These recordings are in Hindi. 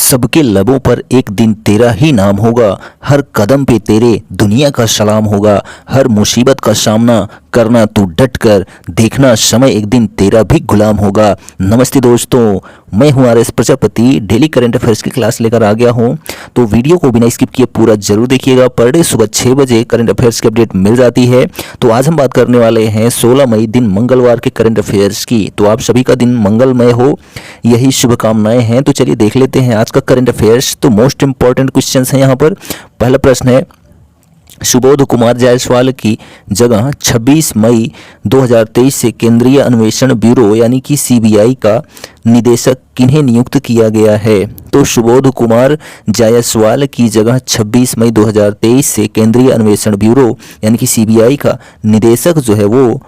सबके लबों पर एक दिन तेरा ही नाम होगा, हर कदम पे तेरे दुनिया का सलाम होगा। हर मुसीबत का सामना करना तू डट कर, देखना समय एक दिन तेरा भी गुलाम होगा। नमस्ते दोस्तों, मैं हूं R S Prajapati. Daily current affairs की क्लास लेकर आ गया हूं, तो वीडियो को बिना स्किप किए पूरा जरूर देखिएगा। पर डे सुबह 6 बजे करंट अफेयर्स की अपडेट मिल जाती है। तो आज हम बात करने वाले हैं 16 मई दिन मंगलवार के करंट अफेयर्स की। तो आप सभी का दिन मंगलमय हो, यही शुभकामनाएं हैं। तो चलिए देख लेते हैं आज का करंट अफेयर्स। तो मोस्ट इंपॉर्टेंट क्वेश्चंस हैं यहाँ पर। पहला प्रश्न है, सुबोध कुमार जायसवाल की जगह 26 मई 2023 से केंद्रीय अन्वेषण ब्यूरो यानी कि सीबीआई का निदेशक किन्हें नियुक्त किया गया है। तो सुबोध कुमार जायसवाल की जगह 26 मई 2023 से केंद्रीय अन्वेषण ब्यूरो यानी कि सीबीआई का निदेशक जो है वो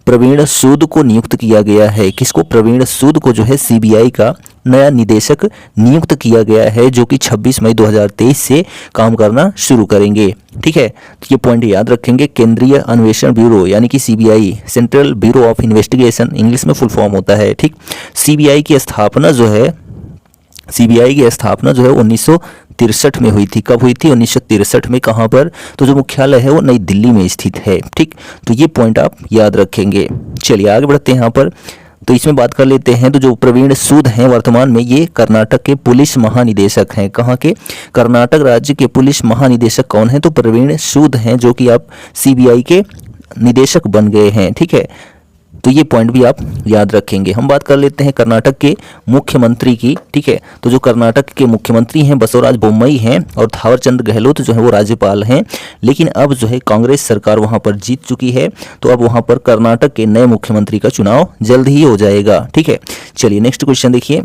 प्रवीण सूद को नियुक्त किया गया है। किसको? प्रवीण सूद को जो है सीबीआई का नया निदेशक नियुक्त किया गया है, जो कि 26 मई 2023 से काम करना शुरू करेंगे। ठीक है, तो ये पॉइंट याद रखेंगे। केंद्रीय अन्वेषण ब्यूरो यानी कि CBI, central bureau of investigation English में फुल फॉर्म होता है। ठीक, सीबीआई की स्थापना जो है 1963 में हुई थी। कब हुई थी? 1963 में। कहाँ पर? तो जो मुख्यालय है वो नई दिल्ली में स्थित है। ठीक, तो ये पॉइंट आप याद रखेंगे। चलिए आगे बढ़ते हैं यहाँ पर। तो इसमें बात कर लेते हैं। तो जो प्रवीण सूद हैं वर्तमान में ये कर्नाटक के पुलिस महानिदेशक हैं। कहाँ के? कर्नाटक राज्य के पुलिस महानिदेशक कौन है? तो प्रवीण सूद हैं, जो कि आप सीबीआई के निदेशक बन गए हैं। ठीक है, तो ये पॉइंट भी आप याद रखेंगे। हम बात कर लेते हैं कर्नाटक के मुख्यमंत्री की। ठीक है, तो जो कर्नाटक के मुख्यमंत्री हैं बसवराज बोम्मई हैं और थावरचंद गहलोत जो है वो राज्यपाल हैं। लेकिन अब जो है कांग्रेस सरकार वहां पर जीत चुकी है, तो अब वहां पर कर्नाटक के नए मुख्यमंत्री का चुनाव जल्द ही हो जाएगा। ठीक है, चलिए नेक्स्ट क्वेश्चन देखिए।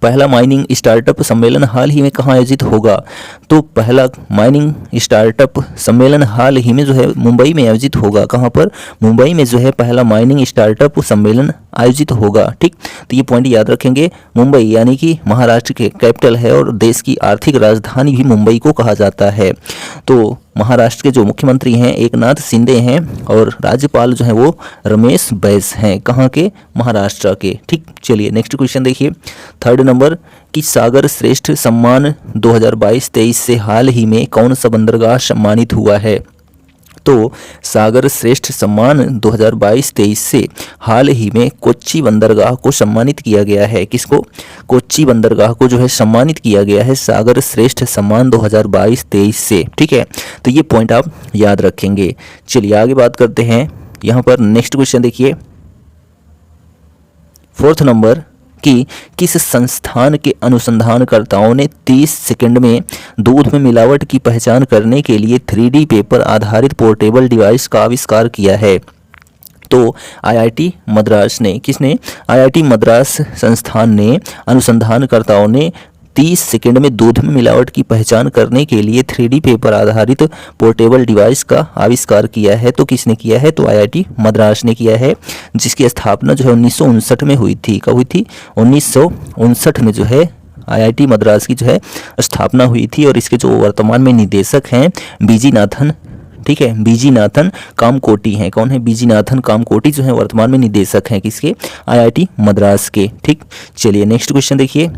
पहला माइनिंग स्टार्टअप सम्मेलन हाल ही में कहाँ आयोजित होगा? तो पहला माइनिंग स्टार्टअप सम्मेलन हाल ही में जो है मुंबई में आयोजित होगा। कहाँ पर? मुंबई में जो है पहला माइनिंग स्टार्टअप सम्मेलन आयोजित होगा। ठीक, तो ये पॉइंट याद रखेंगे। मुंबई यानी कि महाराष्ट्र के कैपिटल है और देश की आर्थिक राजधानी भी मुंबई को कहा जाता है। तो महाराष्ट्र के जो मुख्यमंत्री हैं एकनाथ शिंदे हैं और राज्यपाल जो है वो रमेश बैस हैं। कहाँ के? महाराष्ट्र के। ठीक, चलिए नेक्स्ट क्वेश्चन देखिए। थर्ड नंबर कि सागर श्रेष्ठ सम्मान 2022-23 से हाल ही में कौन सा बंदरगाह सम्मानित हुआ है? तो सागर श्रेष्ठ सम्मान 2022-23 से हाल ही में कोच्चि बंदरगाह को सम्मानित किया गया है। किसको? कोच्चि बंदरगाह को जो है सम्मानित किया गया है सागर श्रेष्ठ सम्मान 2022-23 से। ठीक है, तो ये पॉइंट आप याद रखेंगे। चलिए आगे बात करते हैं। यहाँ पर नेक्स्ट क्वेश्चन देखिए। फोर्थ नंबर कि किस संस्थान के अनुसंधानकर्ताओं ने 30 सेकंड में दूध में मिलावट की पहचान करने के लिए 3D पेपर आधारित पोर्टेबल डिवाइस का आविष्कार किया है? तो आईआईटी मद्रास ने। किसने? आईआईटी मद्रास संस्थान ने अनुसंधानकर्ताओं ने 30 सेकंड में दूध में मिलावट की पहचान करने के लिए 3D पेपर आधारित पोर्टेबल डिवाइस का आविष्कार किया है। तो किसने किया है? तो आईआईटी मद्रास ने किया है, जिसकी स्थापना जो है 1959 में हुई थी। कब हुई थी? 1959 में जो है आईआईटी मद्रास की जो है स्थापना हुई थी। और इसके जो वर्तमान में निदेशक हैं बीजी नाथन। ठीक है, बीजी नाथन कामकोटी हैं। कौन है? बीजी नाथन कामकोटी जो है वर्तमान में निदेशक हैं। किसके? आईआईटी मद्रास के। ठीक, चलिए नेक्स्ट क्वेश्चन देखिए।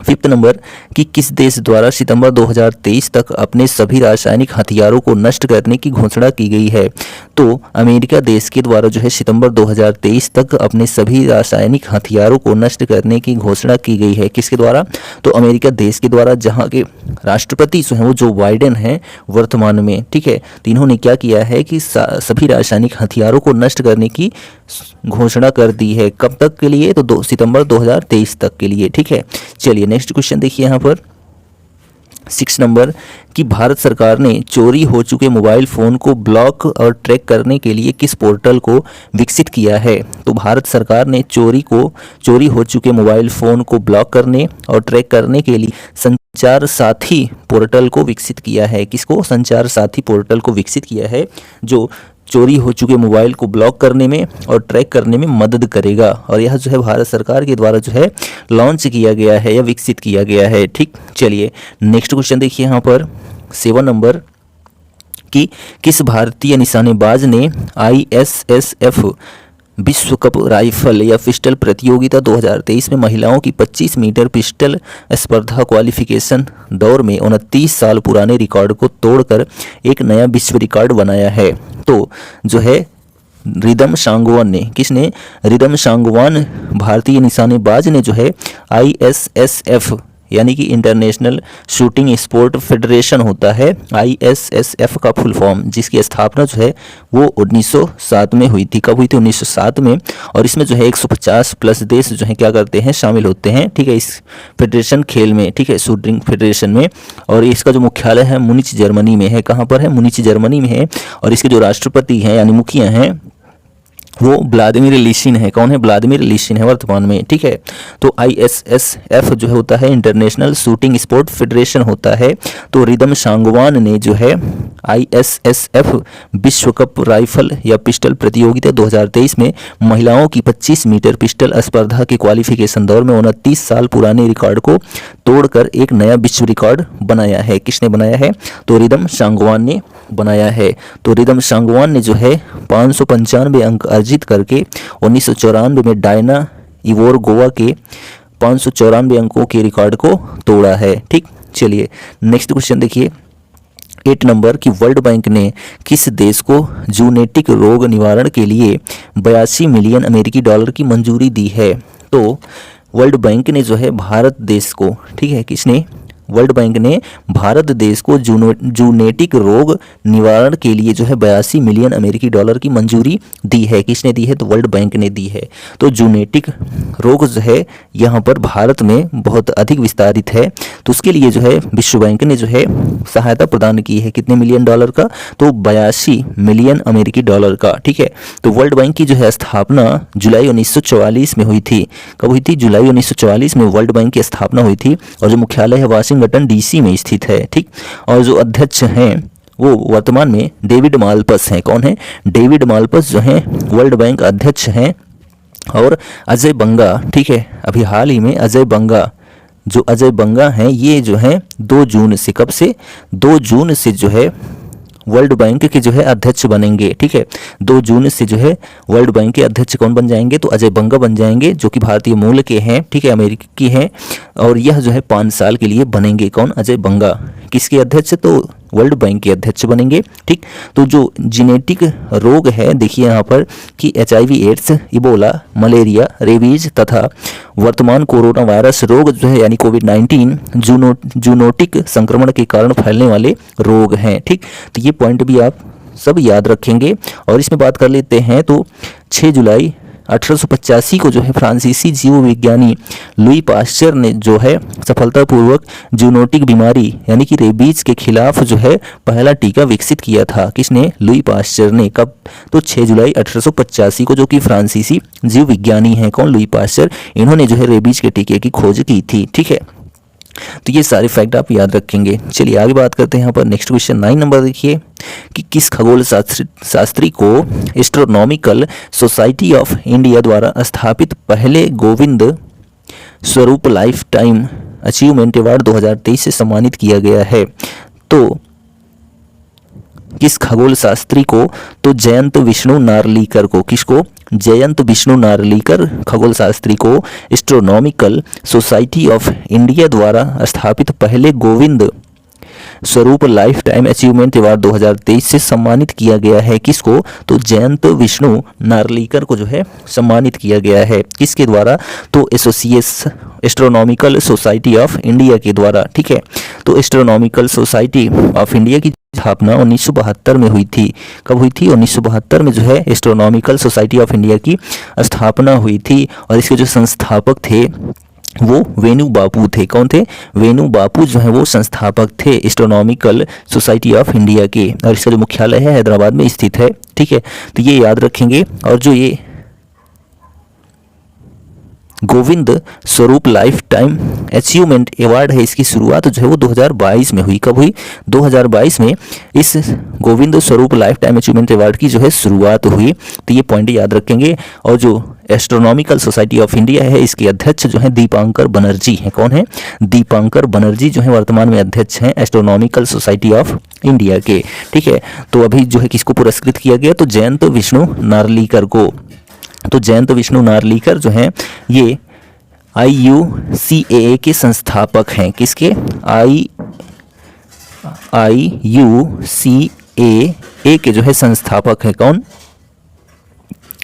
फिफ्थ नंबर कि किस देश द्वारा सितंबर 2023 तक अपने सभी रासायनिक हथियारों को नष्ट करने की घोषणा की गई है? तो अमेरिका देश के द्वारा जो है सितंबर 2023 तक अपने सभी रासायनिक हथियारों को नष्ट करने की घोषणा की गई है। किसके द्वारा? तो अमेरिका देश के द्वारा, जहां के राष्ट्रपति जो हैं वो जो बाइडेन हैं वर्तमान में। ठीक है, तो इन्होंने क्या किया है कि सभी रासायनिक हथियारों को नष्ट करने की घोषणा कर दी है। कब तक के लिए? तो सितंबर 2023 तक के लिए। ठीक है, चलिए नेक्स्ट क्वेश्चन देखिए यहाँ पर। 6 नंबर कि भारत सरकार ने चोरी हो चुके मोबाइल फ़ोन को ब्लॉक और ट्रैक करने के लिए किस पोर्टल को विकसित किया है? तो भारत सरकार ने चोरी हो चुके मोबाइल फ़ोन को ब्लॉक करने और ट्रैक करने के लिए संचार साथी पोर्टल को विकसित किया है। किसको? संचार साथी पोर्टल को विकसित किया है, जो चोरी हो चुके मोबाइल को ब्लॉक करने में और ट्रैक करने में मदद करेगा। और यह जो है भारत सरकार के द्वारा जो है लॉन्च किया गया है या विकसित किया गया है। ठीक, चलिए नेक्स्ट क्वेश्चन देखिए यहाँ पर। 7 नंबर कि किस भारतीय निशानेबाज ने ISSF विश्व कप राइफल या पिस्टल प्रतियोगिता 2023 में महिलाओं की 25 मीटर पिस्टल स्पर्धा क्वालिफिकेशन दौर में 29 साल पुराने रिकॉर्ड को तोड़कर एक नया विश्व रिकॉर्ड बनाया है। तो जो है रिदम सांगवान ने, किसने? रिदम सांगवान भारतीय निशानेबाज ने जो है ISSF यानी कि इंटरनेशनल शूटिंग स्पोर्ट फेडरेशन होता है, ISSF का फुल फॉर्म, जिसकी स्थापना जो है वो 1907 में हुई थी। कब हुई थी? 1907 में। और इसमें जो है 150 प्लस देश जो है क्या करते हैं? शामिल होते हैं, ठीक है, इस फेडरेशन खेल में, ठीक है, शूटिंग फेडरेशन में। और इसका जो मुख्यालय है मुनिच जर्मनी में है। कहाँ पर है? मुनिच जर्मनी में है। और इसके जो राष्ट्रपति हैं यानी मुखिया हैं वो व्लादिमीर लीशिन है। कौन है? व्लादिमीर लीशिन है वर्तमान में, ठीक है। तो ISSF जो है होता है इंटरनेशनल शूटिंग स्पोर्ट फेडरेशन होता है। तो रिदम सांगवान ने जो है ISSF विश्व कप राइफल या पिस्टल प्रतियोगिता 2023 में महिलाओं की 25 मीटर पिस्टल स्पर्धा के क्वालिफिकेशन दौर में 29 साल पुराने रिकॉर्ड को तोड़कर एक नया विश्व रिकॉर्ड बनाया है। किसने बनाया है? तो रिदम सांगवान ने बनाया है। तो रिदम सांगवान ने जो है 595 अंक अर्जित करके 1994 में डायना इवोरगोवा के 594 अंकों के रिकॉर्ड को तोड़ा है। ठीक, चलिए नेक्स्ट क्वेश्चन देखिए 8 नंबर की वर्ल्ड बैंक ने किस देश को जूनेटिक रोग निवारण के लिए 82 मिलियन अमेरिकी डॉलर की मंजूरी दी है? तो वर्ल्ड बैंक ने जो है भारत देश को, ठीक है, किसने? वर्ल्ड बैंक ने भारत देश को जूनेटिक रोग निवारण के लिए जो है 82 मिलियन अमेरिकी डॉलर की मंजूरी दी है। किसने दी है? तो वर्ल्ड बैंक ने दी है। तो जूनेटिक रोग जो है यहाँ पर भारत में बहुत अधिक विस्तारित है, तो उसके लिए जो है विश्व बैंक ने जो है सहायता प्रदान की है। कितने मिलियन डॉलर का? तो 82 मिलियन अमेरिकी डॉलर का, ठीक है। तो वर्ल्ड बैंक की जो है स्थापना जुलाई 1944 में हुई थी। कब हुई थी? जुलाई 1944 में वर्ल्ड बैंक की स्थापना हुई थी। और जो मुख्यालय है वाशिंगटन DC में स्थित है, ठीक। और जो अध्यक्ष हैं वो वर्तमान में डेविड मालपस हैं। कौन है? डेविड मालपस जो हैं वर्ल्ड बैंक अध्यक्ष हैं। और अजय बंगा, ठीक है, अभी हाल ही में अजय बंगा हैं, ये जो हैं 2 जून से, कब से? 2 जून से जो है वर्ल्ड बैंक के जो है अध्यक्ष बनेंगे, ठीक है। 2 जून से जो है वर्ल्ड बैंक के अध्यक्ष कौन बन जाएंगे? तो अजय बंगा बन जाएंगे, जो कि भारतीय मूल के हैं, ठीक है, अमेरिकी हैं। और यह जो है 5 साल के लिए बनेंगे। कौन? अजय बंगा। किसके अध्यक्ष? तो वर्ल्ड बैंक के अध्यक्ष बनेंगे, ठीक। तो जो जेनेटिक रोग है देखिए यहाँ पर कि HIV AIDS, Ebola, malaria, rabies तथा वर्तमान कोरोना वायरस रोग जो है यानी कोविड-19 जूनोटिक संक्रमण के कारण फैलने वाले रोग हैं, ठीक। तो ये पॉइंट भी आप सब याद रखेंगे। और इसमें बात कर लेते हैं तो 6 जुलाई 1885 को जो है फ्रांसीसी जीव विज्ञानी लुई पास्चर ने जो है सफलतापूर्वक जूनोटिक बीमारी यानी कि रेबीज के खिलाफ जो है पहला टीका विकसित किया था। किसने? लुई पास्चर ने। कब? तो 6 जुलाई 1885 को, जो कि फ्रांसीसी जीव विज्ञानी हैं। कौन? Louis Pasteur. इन्होंने जो है रेबीज के टीके की खोज की थी, ठीक है। तो ये सारे फैक्ट आप याद रखेंगे। चलिए आगे बात करते हैं यहाँ पर। नेक्स्ट क्वेश्चन 9 नंबर देखिए कि किस खगोल शास्त्री को एस्ट्रोनॉमिकल सोसाइटी ऑफ इंडिया द्वारा स्थापित पहले Govind Swarup life time achievement award 2023 से सम्मानित किया गया है? तो किस खगोल शास्त्री को? तो जयंत विष्णु नार्लिकर को। किसको? जयंत विष्णु नार्लिकर खगोल शास्त्री को एस्ट्रोनॉमिकल सोसाइटी ऑफ इंडिया द्वारा स्थापित पहले Govind Swarup life time achievement award 2023 से सम्मानित किया गया है। किसको? तो जयंत विष्णु नार्लिकर को जो है सम्मानित किया गया है। किसके द्वारा? तो एस्ट्रोनॉमिकल सोसाइटी ऑफ इंडिया के द्वारा, ठीक है। तो एस्ट्रोनॉमिकल सोसाइटी ऑफ इंडिया की स्थापना 1972 में हुई थी। कब हुई थी? 1972 में जो है एस्ट्रोनॉमिकल सोसाइटी ऑफ इंडिया की स्थापना हुई थी। और इसके जो संस्थापक थे वो वेणु बापू थे। कौन थे? वेणु बापू जो है वो संस्थापक थे एस्ट्रोनॉमिकल सोसाइटी ऑफ इंडिया के। और इसका जो मुख्यालय है हैदराबाद में स्थित है, ठीक है। तो ये याद रखेंगे। और जो ये Govind Swarup life time achievement award है, इसकी शुरुआत जो है वो 2022 में हुई। कब हुई? 2022 में इस Govind Swarup life time achievement award की जो है शुरुआत हुई। तो ये पॉइंट याद रखेंगे। और जो एस्ट्रोनॉमिकल सोसाइटी ऑफ इंडिया है इसके अध्यक्ष जो है दीपांकर बनर्जी हैं। कौन है? दीपांकर बनर्जी जो है वर्तमान में अध्यक्ष हैं एस्ट्रोनॉमिकल सोसाइटी ऑफ इंडिया के, ठीक है। तो अभी जो है किसको पुरस्कृत किया गया? तो जयंत विष्णु नार्लिकर को। तो जयंत विष्णु नार्लिकर जो हैं ये IUCAA के संस्थापक हैं। किसके? IUCAA के जो है संस्थापक है कौन?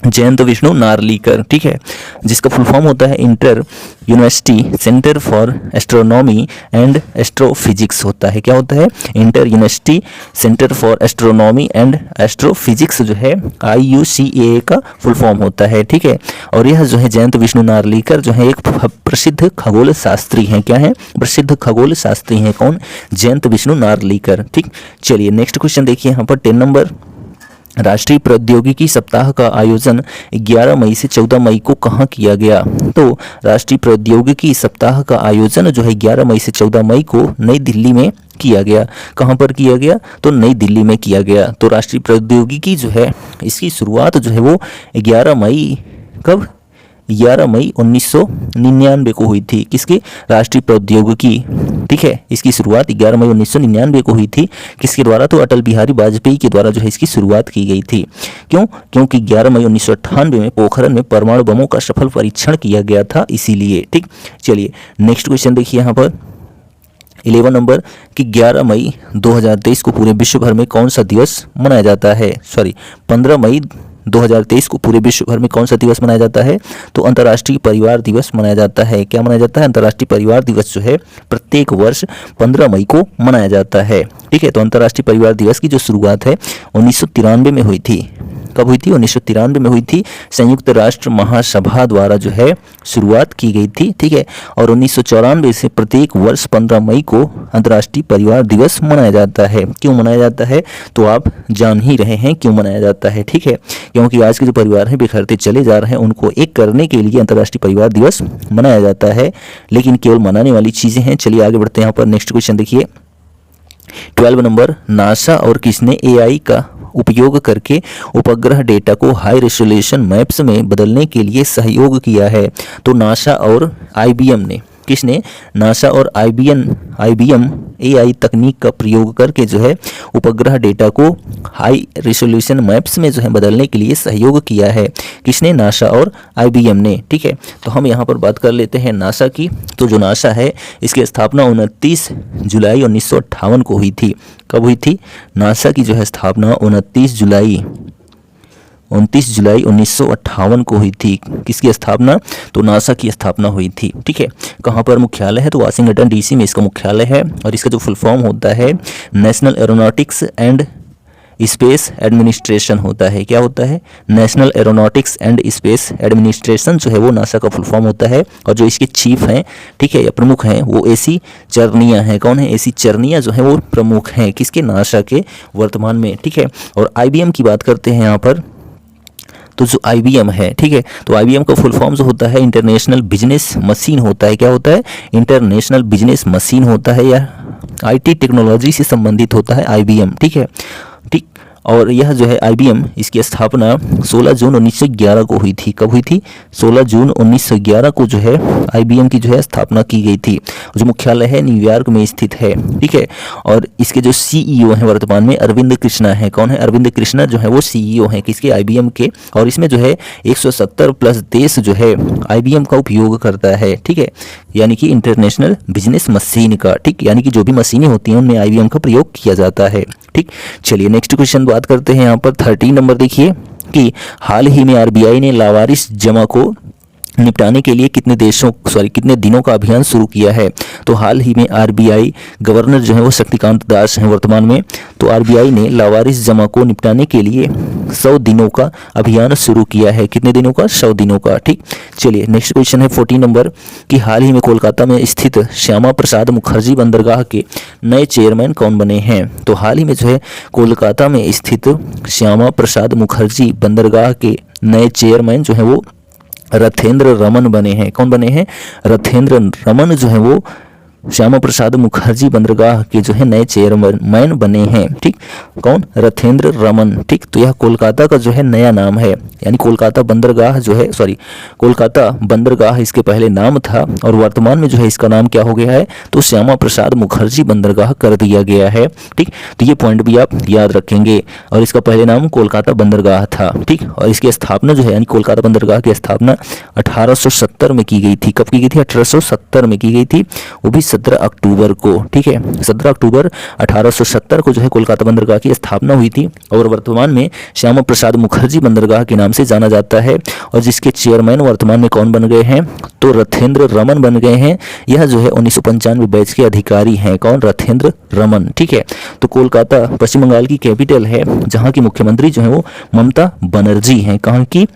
जयंत विष्णु नार्लिकर, ठीक है, जिसका फुल फॉर्म होता है inter university centre for astronomy and astrophysics होता है। क्या होता है? Inter university centre for astronomy and astrophysics जो है IUCAA का फुल फॉर्म होता है, ठीक है। और यह जो है जयंत विष्णु नार्लिकर जो है एक प्रसिद्ध खगोल शास्त्री हैं। क्या है? प्रसिद्ध खगोल शास्त्री हैं कौन? जयंत विष्णु नार्लिकर, ठीक। चलिए नेक्स्ट क्वेश्चन देखिए यहाँ पर 10 नंबर। राष्ट्रीय प्रौद्योगिकी सप्ताह का आयोजन 11 मई से 14 मई को कहाँ किया गया? तो राष्ट्रीय प्रौद्योगिकी सप्ताह का आयोजन जो है 11 मई से 14 मई को नई दिल्ली में किया गया। कहाँ पर किया गया? तो नई दिल्ली में किया गया। तो राष्ट्रीय प्रौद्योगिकी जो है इसकी शुरुआत जो है वो 11 मई कब? 11 मई 1999 को हुई थी। किसकी? राष्ट्रीय प्रौद्योगिकी, ठीक है। इसकी शुरुआत 11 मई 1999 को हुई थी। किसके द्वारा? तो अटल बिहारी वाजपेयी के द्वारा जो है इसकी शुरुआत की गई थी। क्यों? क्योंकि 11 मई 1998 में पोखरण में परमाणु बमों का सफल परीक्षण किया गया था, इसीलिए, ठीक। चलिए नेक्स्ट क्वेश्चन देखिए यहाँ पर 11 नंबर कि 11 मई 2023 को पूरे विश्व भर में कौन सा दिवस मनाया जाता है? 15 मई 2023 को पूरे विश्व भर में कौन सा दिवस मनाया जाता है? तो अंतर्राष्ट्रीय परिवार दिवस मनाया जाता है। क्या मनाया जाता है? अंतर्राष्ट्रीय परिवार दिवस जो है प्रत्येक वर्ष 15 मई को मनाया जाता है, ठीक है। तो अंतर्राष्ट्रीय परिवार दिवस की जो शुरुआत है 1993 में हुई थी। कब हुई थी? 1993 में हुई थी। संयुक्त राष्ट्र महासभा द्वारा जो है शुरुआत की गई थी, ठीक है। और 1994 से प्रत्येक वर्ष 15 मई को अंतर्राष्ट्रीय परिवार दिवस मनाया जाता है। क्यों मनाया जाता है? तो आप जान ही रहे हैं क्यों मनाया जाता है, ठीक है। क्योंकि आज के जो परिवार हैं बिखरते चले जा रहे हैं, उनको एक करने के लिए अंतर्राष्ट्रीय परिवार दिवस मनाया जाता है। लेकिन केवल मनाने वाली चीज़ें हैं। चलिए आगे बढ़ते हैं। यहाँ पर नेक्स्ट क्वेश्चन देखिए 12 नंबर। नासा और किसने AI का उपयोग करके उपग्रह डेटा को हाई रेजोल्यूशन मैप्स में बदलने के लिए सहयोग किया है? तो नासा और IBM ने, किसने? नासा और IBM AI तकनीक का प्रयोग करके जो है उपग्रह डेटा को हाई रेजोल्यूशन मैप्स में जो है बदलने के लिए सहयोग किया है। किसने? नासा और IBM ने, ठीक है। तो हम यहाँ पर बात कर लेते हैं नासा की। तो जो नासा है इसकी स्थापना 29 जुलाई 1958 को हुई थी। कब हुई थी? नासा की जो है स्थापना 29 जुलाई 1958 को हुई थी। किसकी स्थापना? तो नासा की स्थापना हुई थी, ठीक है। कहाँ पर मुख्यालय है? तो वाशिंगटन DC में इसका मुख्यालय है। और इसका जो फुल फॉर्म होता है national aeronautics and space administration होता है। क्या होता है? National aeronautics and space administration जो है वो नासा का फुल फॉर्म होता है। और जो इसके चीफ हैं, ठीक है, या प्रमुख हैं, वो AC चरनिया हैं। कौन है? AC चरनिया जो है वो प्रमुख हैं किसके? नासा के वर्तमान में, ठीक है। और IBM की बात करते हैं यहाँ पर। तो जो IBM है, ठीक है, तो IBM का फुल फॉर्म जो होता है इंटरनेशनल बिजनेस मशीन होता है। क्या होता है? इंटरनेशनल बिजनेस मशीन होता है, या IT टेक्नोलॉजी से संबंधित होता है IBM, ठीक है, ठीक। और यह जो है IBM इसकी स्थापना 16 जून 1911 को हुई थी। कब हुई थी? 16 जून 1911 को जो है IBM की जो है स्थापना की गई थी। जो मुख्यालय है न्यूयॉर्क में स्थित है, ठीक है। और इसके जो CEO हैं वर्तमान में अरविंद कृष्णा है। कौन है? अरविंद कृष्णा जो है वो CEO हैं किसके? IBM के। और इसमें जो है 170 प्लस देश जो है IBM का उपयोग करता है, ठीक है, यानी कि इंटरनेशनल बिजनेस मशीन का, ठीक, यानी कि जो भी मशीनें होती हैं उनमें IBM का प्रयोग किया जाता है, ठीक। चलिए नेक्स्ट क्वेश्चन बात करते हैं यहाँ पर 13 नंबर देखिए कि हाल ही में RBI ने लावारिस जमा को निपटाने के लिए कितने दिनों का अभियान शुरू किया है? तो हाल ही में RBI गवर्नर जो है वो शक्तिकांत दास हैं वर्तमान में। तो RBI ने लावारिस जमा को निपटाने के लिए 100 दिनों का अभियान शुरू किया है। कितने दिनों का? 100 दिनों का, ठीक। चलिए नेक्स्ट क्वेश्चन है 14 नंबर कि हाल ही में कोलकाता में स्थित श्यामा प्रसाद मुखर्जी बंदरगाह के नए चेयरमैन कौन बने हैं? तो हाल ही में जो है कोलकाता में स्थित श्यामा प्रसाद मुखर्जी बंदरगाह के नए चेयरमैन जो है वो रथेंद्र रमन बने हैं। कौन बने हैं? रथेंद्र रमन जो है वो श्यामा प्रसाद मुखर्जी बंदरगाह के जो है नए चेयरमैन बने हैं। ठीक, कौन? रथेंद्र रमन। ठीक, तो यह कोलकाता का जो है नया नाम है, यानी कोलकाता बंदरगाह जो है, कोलकाता बंदरगाह इसके पहले नाम था और वर्तमान में जो है इसका नाम क्या हो गया है, तो श्यामा प्रसाद मुखर्जी बंदरगाह कर दिया गया है। ठीक, तो ये पॉइंट भी आप याद रखेंगे। और इसका पहले नाम कोलकाता बंदरगाह था। ठीक, और इसकी स्थापना जो है, यानी कोलकाता बंदरगाह की स्थापना 1870 में की गई थी। कब की गई थी? 1870 में की गई थी, वो भी 17 अक्टूबर को। ठीक है, 17 अक्टूबर 1870 को जो है कोलकाता बंदरगाह की स्थापना हुई थी और वर्तमान में श्यामा प्रसाद मुखर्जी बंदरगाह के नाम से जाना जाता है। और जिसके चेयरमैन वर्तमान में कौन बन गए हैं, तो रथेंद्र रमन बन गए हैं। यह जो है 1995 बैच के अधिकारी हैं। कौन? रथेंद्र रमन। ठीक है, तो कोलकाता पश्चिम बंगाल की कैपिटल है, जहाँ की मुख्यमंत्री जो है वो ममता बनर्जी हैं। कहाँ की?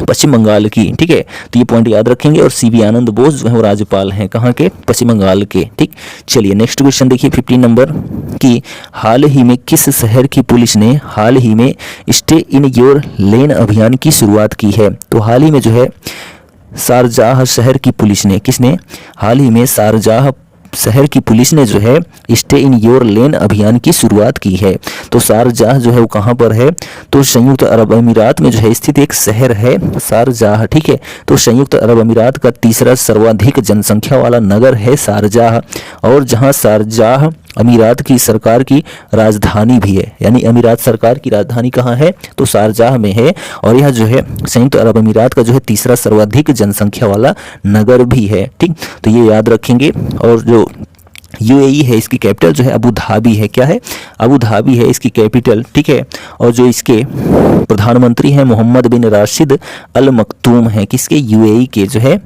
पश्चिम बंगाल की। ठीक है, तो ये पॉइंट याद रखेंगे। और सीवी आनंद बोस जो है वो राज्यपाल हैं। कहाँ के? पश्चिम बंगाल के। ठीक, चलिए नेक्स्ट क्वेश्चन देखिए 15 नंबर की, हाल ही में किस शहर की पुलिस ने हाल ही में स्टे इन योर लेन अभियान की शुरुआत की है? तो हाल ही में जो है शारजाह शहर की पुलिस ने, किसने? हाल ही में शारजाह शहर की पुलिस ने जो है स्टे इन योर लेन अभियान की शुरुआत की है। तो शारजाह जो है वो कहाँ पर है? तो संयुक्त अरब अमीरात में जो है स्थित एक शहर है शारजाह। ठीक है, तो संयुक्त अरब अमीरात का तीसरा सर्वाधिक जनसंख्या वाला नगर है शारजाह, और जहाँ शारजाह अमीरात की सरकार की राजधानी भी है, यानी अमीरात सरकार की राजधानी कहाँ है? तो शारजाह में है। और यह जो है संयुक्त अरब अमीरात का जो है तीसरा सर्वाधिक जनसंख्या वाला नगर भी है। ठीक, तो ये याद रखेंगे। और जो यूएई है इसकी कैपिटल जो है अबू धाबी है। क्या है? अबू धाबी है इसकी कैपिटल। ठीक है, और जो इसके प्रधानमंत्री हैं मोहम्मद बिन राशिद अल मखतूम हैं। किसके? यूएई के जो है।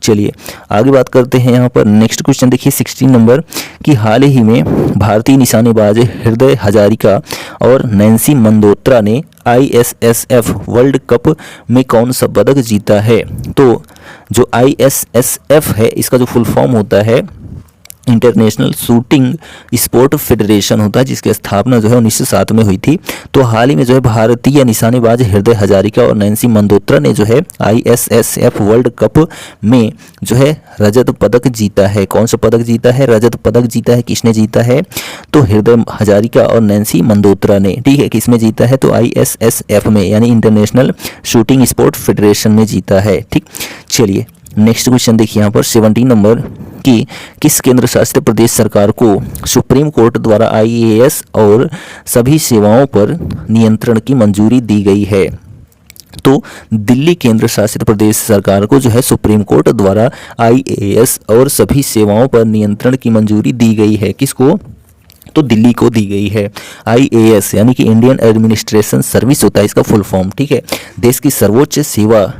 चलिए आगे बात करते हैं। यहाँ पर नेक्स्ट क्वेश्चन देखिए 16 नंबर कि हाल ही में भारतीय निशानेबाज हृदय हजारिका और नैन्सी मंदोत्रा ने ISSF वर्ल्ड कप में कौन सा पदक जीता है? तो जो ISSF है इसका जो फुल फॉर्म होता है इंटरनेशनल शूटिंग स्पोर्ट फेडरेशन होता है, जिसकी स्थापना जो है 1907 में हुई थी। तो हाल ही में जो है भारतीय निशानेबाज हृदय हजारिका और नैन्सी मंदोत्रा ने जो है ISSF वर्ल्ड कप में जो है रजत पदक जीता है। कौन सा पदक जीता है? रजत पदक जीता है। किसने जीता है? तो हृदय हजारिका और नैन्सी मंदोत्रा ने। ठीक है, किसमें जीता है? तो ISSF में, यानी इंटरनेशनल शूटिंग स्पोर्ट फेडरेशन में जीता है। ठीक, चलिए नेक्स्ट क्वेश्चन देखिए यहाँ पर 17 नंबर कि किस केंद्र शासित प्रदेश सरकार को सुप्रीम कोर्ट द्वारा IAS और सभी सेवाओं पर नियंत्रण की मंजूरी दी गई है? तो दिल्ली केंद्र शासित प्रदेश सरकार को जो है सुप्रीम कोर्ट द्वारा IAS और सभी सेवाओं पर नियंत्रण की मंजूरी दी गई है। किसको? तो दिल्ली को दी गई है। IAS यानी कि इंडियन एडमिनिस्ट्रेशन सर्विस होता है इसका फुल फॉर्म। ठीक है, देश की सर्वोच्च सेवा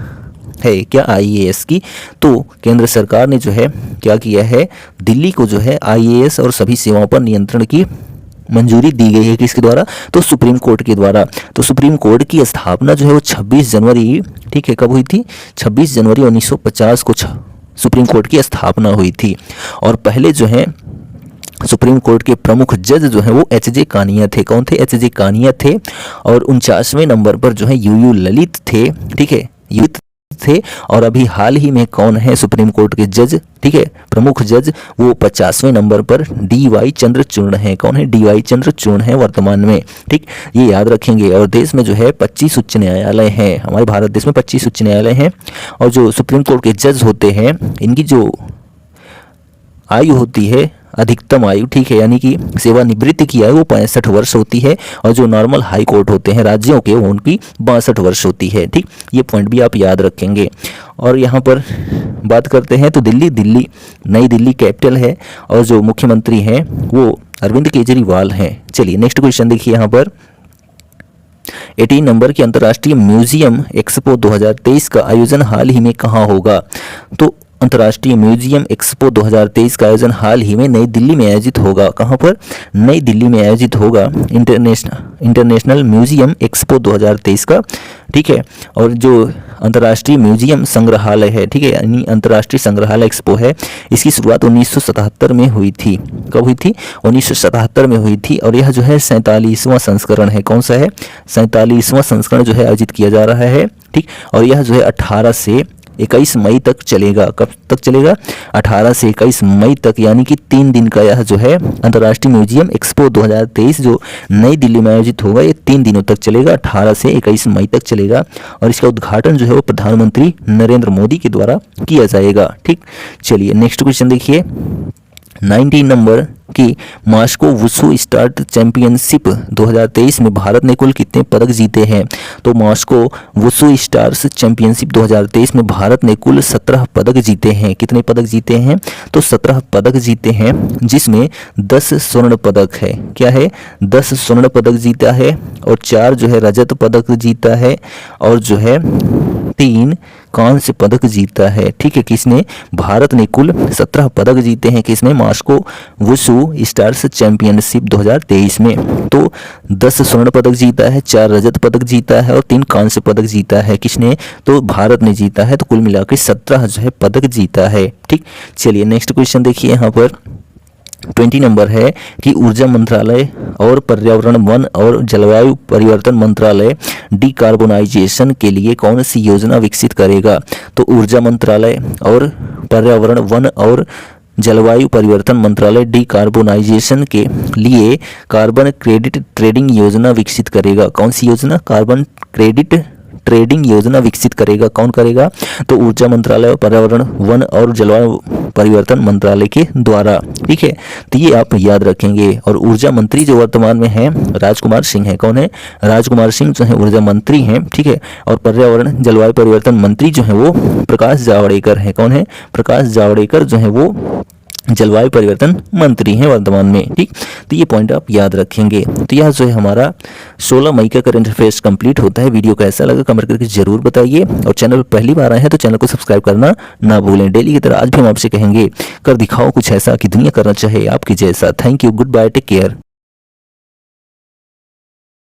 है क्या? IAS की। तो केंद्र सरकार ने जो है क्या किया है? दिल्ली को जो है IAS और सभी सेवाओं पर नियंत्रण की मंजूरी दी गई है। किसके द्वारा? तो सुप्रीम कोर्ट के द्वारा। तो सुप्रीम कोर्ट की स्थापना जो है वो 26 जनवरी, ठीक है, कब हुई थी? 26 जनवरी 1950 को सुप्रीम कोर्ट की स्थापना हुई थी। और पहले जो है सुप्रीम कोर्ट के प्रमुख जज जो है वो HJ कानिया थे। कौन थे? HJ कानिया थे। और 49वें नंबर पर जो है UU ललित थे। ठीक है, युत थे। और अभी हाल ही में कौन है सुप्रीम कोर्ट के जज? ठीक है, प्रमुख जज वो 50वें नंबर पर DY चंद्रचूड़ हैं। कौन है? DY चंद्रचूड़ हैं वर्तमान में। ठीक, ये याद रखेंगे। और देश में जो है 25 उच्च न्यायालय हैं। हमारे भारत देश में 25 उच्च न्यायालय हैं। और जो सुप्रीम कोर्ट के जज होते हैं इनकी जो आयु होती है, अधिकतम आयु, ठीक है, यानी कि सेवानिवृत्ति की आयु वो 65 वर्ष होती है। और जो नॉर्मल हाई कोर्ट होते हैं राज्यों के वो उनकी 62 वर्ष होती है। ठीक, ये पॉइंट भी आप याद रखेंगे। और यहाँ पर बात करते हैं तो दिल्ली नई दिल्ली कैपिटल है और जो मुख्यमंत्री हैं वो अरविंद केजरीवाल हैं। चलिए नेक्स्ट क्वेश्चन देखिए यहाँ पर 18 नंबर की अंतर्राष्ट्रीय म्यूजियम एक्सपो 2023 का आयोजन हाल ही में कहाँ होगा? तो अंतर्राष्ट्रीय म्यूजियम एक्सपो 2023 का आयोजन हाल ही में नई दिल्ली में आयोजित होगा। कहाँ पर? नई दिल्ली में आयोजित होगा इंटरनेशनल म्यूजियम एक्सपो 2023 का। ठीक है, और जो अंतर्राष्ट्रीय म्यूजियम संग्रहालय है, ठीक है, यानी अंतर्राष्ट्रीय संग्रहालय एक्सपो है, इसकी शुरुआत 1977 में हुई थी। कब हुई थी? 1977 में हुई थी। और यह जो है 47वां संस्करण है। कौन सा है? 47वां संस्करण जो है आयोजित किया जा रहा है। ठीक, और यह जो है 18 से 21 मई तक चलेगा। कब तक चलेगा? 18 से 21 मई तक, यानी कि 3 दिन का यह जो है अंतर्राष्ट्रीय म्यूजियम एक्सपो 2023 जो नई दिल्ली में आयोजित होगा, ये 3 दिनों तक चलेगा, 18 से 21 मई तक चलेगा। और इसका उद्घाटन जो है वो प्रधानमंत्री नरेंद्र मोदी के द्वारा किया जाएगा। ठीक, चलिए नेक्स्ट क्वेश्चन देखिए 19 नंबर की मॉस्को वुशु स्टार चैंपियनशिप 2023 में भारत ने कुल कितने पदक जीते हैं? तो मॉस्को वुशु स्टार्स चैंपियनशिप 2023 में भारत ने कुल 17 पदक जीते हैं। कितने पदक जीते हैं? तो 17 पदक जीते हैं, जिसमें 10 स्वर्ण पदक है। क्या है? 10 स्वर्ण पदक जीता है और 4 जो है रजत पदक जीता है और जो है 3 कांस्य पदक जीता है। ठीक है, किसने? भारत ने कुल 17 पदक जीते हैं। किसमें? मॉस्को वुशु स्टार्स चैंपियनशिप 2023 में। तो 10 स्वर्ण पदक जीता है, 4 रजत पदक जीता है और 3 कांस्य पदक जीता है। किसने? तो भारत ने जीता है। तो कुल मिलाकर 17 जो है पदक जीता है। ठीक, चलिए नेक्स्ट क्वेश्चन देखिए यहाँ पर 20 नंबर है कि ऊर्जा मंत्रालय और पर्यावरण वन और जलवायु परिवर्तन मंत्रालय डिकार्बोनाइजेशन के लिए कौन सी योजना विकसित करेगा? तो ऊर्जा मंत्रालय और पर्यावरण वन और जलवायु परिवर्तन मंत्रालय डिकार्बोनाइजेशन के लिए कार्बन क्रेडिट ट्रेडिंग योजना विकसित करेगा। कौन सी योजना? कार्बन क्रेडिट ट्रेडिंग योजना विकसित करेगा। कौन करेगा? तो ऊर्जा मंत्रालय और पर्यावरण वन और जलवायु परिवर्तन मंत्रालय के द्वारा। ठीक है, तो ये आप याद रखेंगे। और ऊर्जा मंत्री जो वर्तमान में हैं राजकुमार सिंह है। कौन है? राजकुमार सिंह जो है ऊर्जा मंत्री हैं। ठीक है, और पर्यावरण जलवायु परिवर्तन मंत्री जो है वो प्रकाश जावड़ेकर हैं। कौन है? प्रकाश जावड़ेकर जो है वो जलवायु परिवर्तन मंत्री हैं वर्तमान में। ठीक, तो ये पॉइंट आप याद रखेंगे। तो यह जो है हमारा 16 मई का करंट अफेयर्स कंप्लीट होता है। वीडियो कैसा लगा कमेंट करके जरूर बताइए और चैनल पर पहली बार आए हैं तो चैनल को सब्सक्राइब करना ना भूलें। डेली की तरह आज भी हम आपसे कहेंगे कर दिखाओ कुछ ऐसा कि दुनिया करना चाहे आपकी जैसा। Thank you, goodbye, take care.